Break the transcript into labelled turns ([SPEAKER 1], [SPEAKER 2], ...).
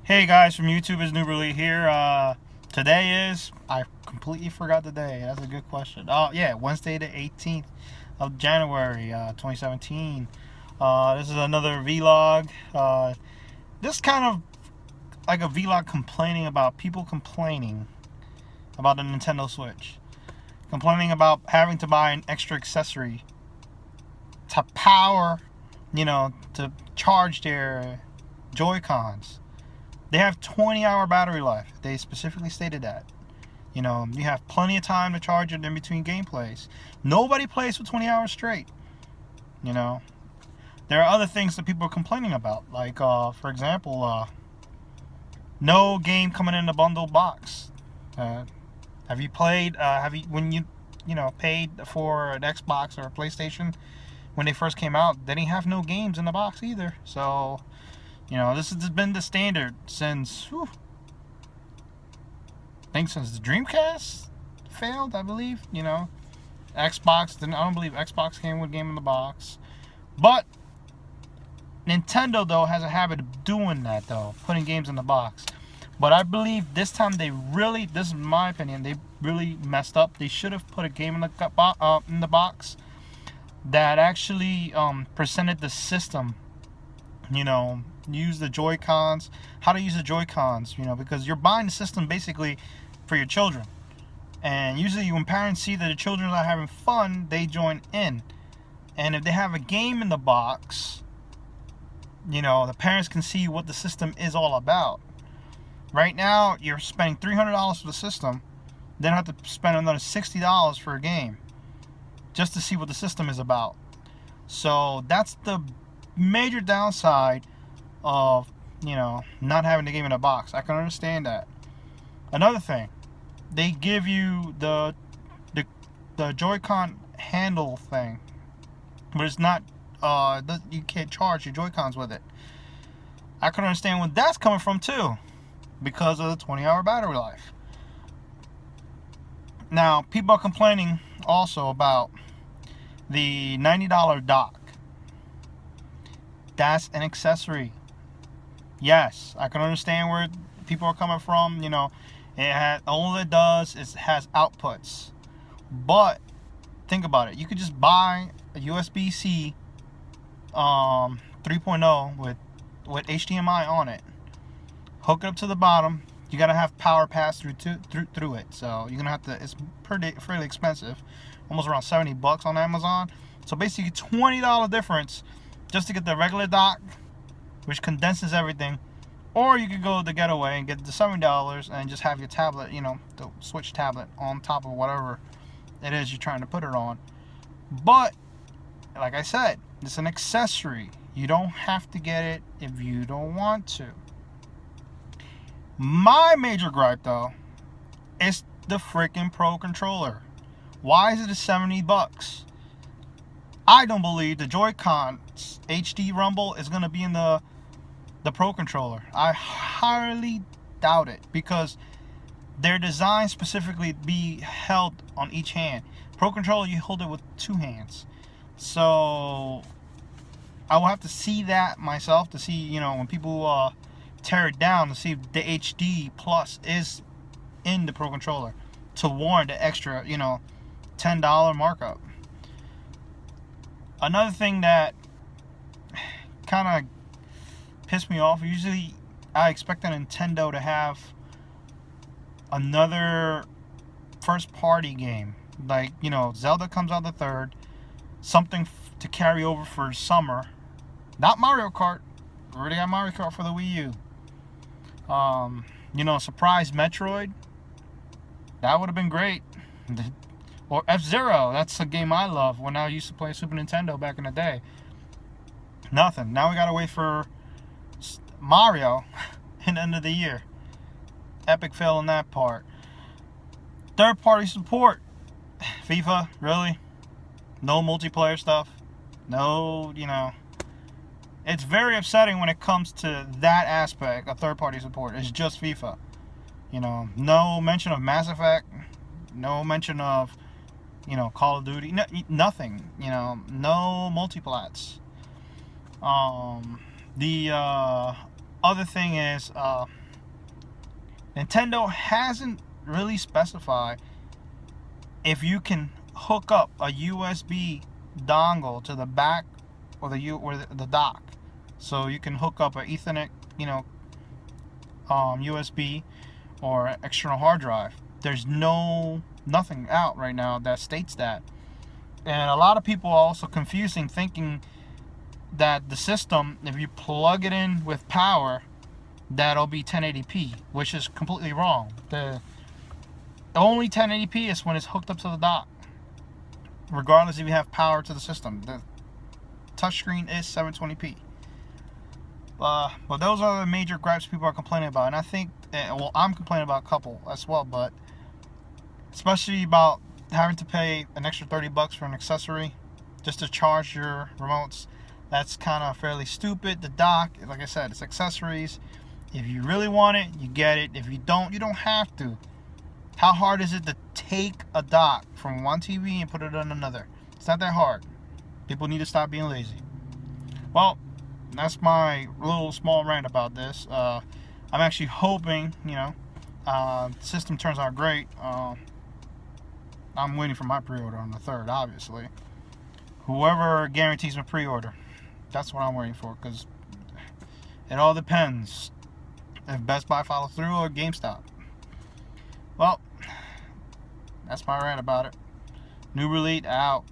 [SPEAKER 1] Hey guys from YouTube, it's NoobOrLeet here. Today is, I completely forgot the day. That's a good question. Oh yeah, Wednesday the 18th of January 2017. This is another vlog. This is kind of like a vlog complaining about people complaining about the Nintendo Switch. Complaining about having to buy an extra accessory to power, to charge their Joy-Cons. They have 20-hour battery life. They specifically stated that. You have plenty of time to charge it in between gameplays. Nobody plays for 20 hours straight. There are other things that people are complaining about. Like, for example, no game coming in a bundled box. Have you played, when you paid for an Xbox or a PlayStation when they first came out, they didn't have no games in the box either. So, this has been the standard since, I think since the Dreamcast failed, I believe. Xbox, I don't believe Xbox came with game in the box. But Nintendo, though, has a habit of doing that, though, putting games in the box. But I believe this time they really, this is my opinion, they really messed up. They should have put a game in the box that actually presented the system, use the Joy-Cons, how to use the Joy-Cons, because you're buying the system basically for your children. And usually when parents see that the children are having fun, they join in. And if they have a game in the box, the parents can see what the system is all about. Right now, you're spending $300 for the system, then have to spend another $60 for a game just to see what the system is about. So that's the major downside of not having the game in a box. I can understand that. Another thing, they give you the Joy-Con handle thing, but it's not you can't charge your Joy-Cons with it. I can understand where that's coming from too, because of the 20-hour battery life. Now, people are complaining also about the $90 dock. That's an accessory. Yes, I can understand where people are coming from. All it does is it has outputs. But think about it. You could just buy a USB-C 3.0 with HDMI on it. Hook it up to the bottom. You gotta have power pass through it. So you're gonna have to. It's fairly expensive, almost around $70 on Amazon. So basically, $20 difference just to get the regular dock, which condenses everything. Or you could go the getaway and get the $70 and just have your tablet, the Switch tablet on top of whatever it is you're trying to put it on. But like I said, it's an accessory. You don't have to get it if you don't want to. My major gripe, though, is the freaking Pro Controller. Why is it $70? I don't believe the Joy-Con HD Rumble is going to be in the Pro Controller. I highly doubt it, because they're designed specifically to be held on each hand. Pro Controller, you hold it with two hands. So I will have to see that myself to see, when people tear it down, to see if the HD Plus is in the Pro Controller to warrant the extra, $10 markup. Another thing that kind of pissed me off, usually I expect a Nintendo to have another first party game. Like, Zelda comes out the 3rd, something to carry over for summer. Not Mario Kart. We already got Mario Kart for the Wii U. Surprise Metroid. That would have been great. Or F-Zero. That's a game I love when I used to play Super Nintendo back in the day. Nothing. Now we gotta wait for Mario in the end of the year. Epic fail on that part. Third party support. FIFA, really? No multiplayer stuff. No, It's very upsetting when it comes to that aspect of third party support. It's just FIFA. No mention of Mass Effect. No mention of, Call of Duty. Nothing. No multiplats. The other thing is, Nintendo hasn't really specified if you can hook up a USB dongle to the back or the dock, so you can hook up an Ethernet, USB or external hard drive. There's nothing out right now that states that, and a lot of people are also confusing, thinking that the system, if you plug it in with power, that'll be 1080p, which is completely wrong. The only 1080p is when it's hooked up to the dock, regardless if you have power to the system. The touchscreen is 720p. But those are the major gripes people are complaining about, and I think, well, I'm complaining about a couple as well, but especially about having to pay an extra $30 for an accessory just to charge your remotes. That's kind of fairly stupid. The dock, like I said, it's accessories. If you really want it, you get it. If you don't, you don't have to. How hard is it to take a dock from one TV and put it on another? It's not that hard. People need to stop being lazy. Well, that's my little small rant about this. I'm actually hoping, the system turns out great. I'm waiting for my pre-order on the 3rd, obviously. Whoever guarantees my pre-order, that's what I'm waiting for, because it all depends if Best Buy follows through or GameStop. Well, that's my rant about it. NoobOrLeet out.